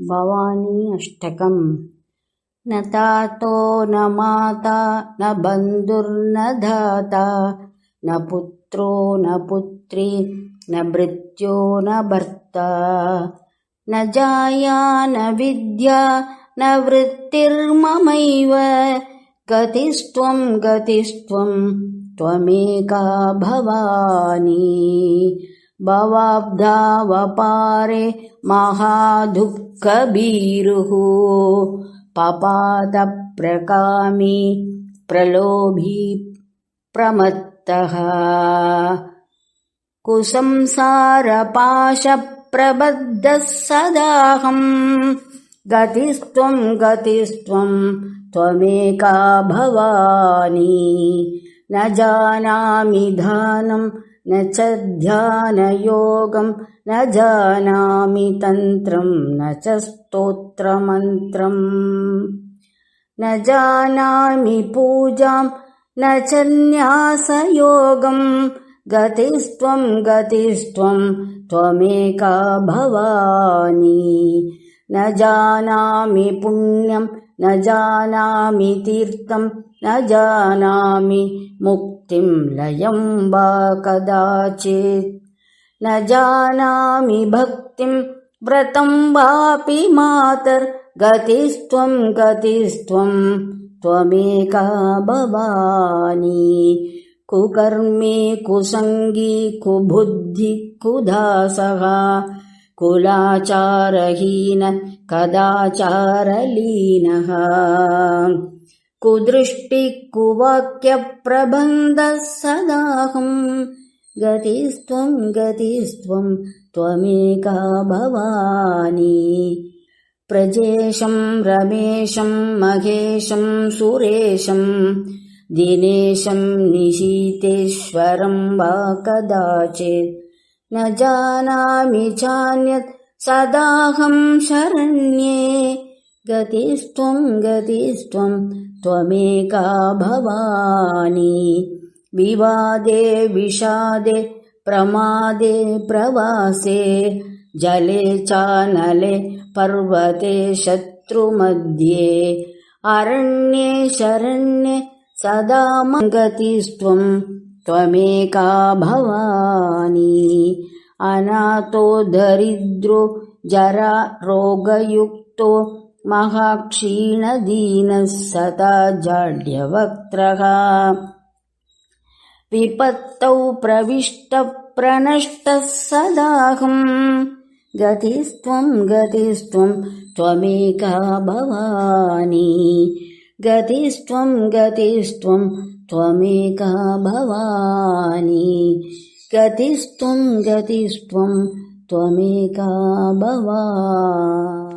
भवानी अष्टकम्। न तातो न माता न बन्धुर्न धाता न पुत्रो न पुत्री न भृत्यो न भर्ता न जाया न विद्या न वृत्तिर्ममैव गतिस्त्वं गतिस्त्वं त्वमेका भवानी। भवाब्धावपारे महादुःखभीरुः पपातप्रकामी प्रलोभी प्रमत्तः कुसंसारपाशप्रबद्धः सदाहम् गतिस्त्वं गतिस्त्वं त्वमेका भवानी। न जानामि ध्यानं न च ध्यानयोगं न जानामि तन्त्रं न च स्तोत्रमन्त्रम् न जानामि पूजां न च न्यासयोगं गतिस्त्वं गतिस्त्वं त्वमेका भवानी। न जानामि पुण्यं न जानामि तीर्थं न जानामि मुक्तिं लयं वा कदाचित् न जानामि भक्तिं व्रतं वापि मातर्गतिस्त्वं गतिस्त्वं त्वमेका भवानी। कुकर्मी कुसंगी कुबुद्धि कुदासः कुलाचारहीन कदाचारलीनः कुदृष्टि कुवाक्यप्रबन्धः सदाहं गतिस्त्वं गतिस्त्वं त्वमेका भवानी। प्रजेशं रमेशं महेशं सुरेशं दिनेशं निशीतेश्वरं वा कदाचित् न जानामि चान्यत् सदाहं शरण्ये गतिस्त्वं गतिस्त्वं त्वमेका भवानी। विवादे विषादे प्रमादे प्रवासे जले चानले पर्वते शत्रुमध्ये अरण्ये शरण्ये सदा गतिस्त्वं त्वमेका भवानी। अनाथो दरिद्रो जरा रोगयुक्तो महाक्षीणदीनः सदा जाड्यवक्त्रः विपत्तौ प्रविष्टः प्रनष्टः सदाहं गतिस्त्वं गतिस्त्वं त्वमेका भवानी। गतिस्त्वं गतिस्त्वं त्वमेका भवानी। गतिस्त्वं गतिस्त्वं त्वमेका भवानी।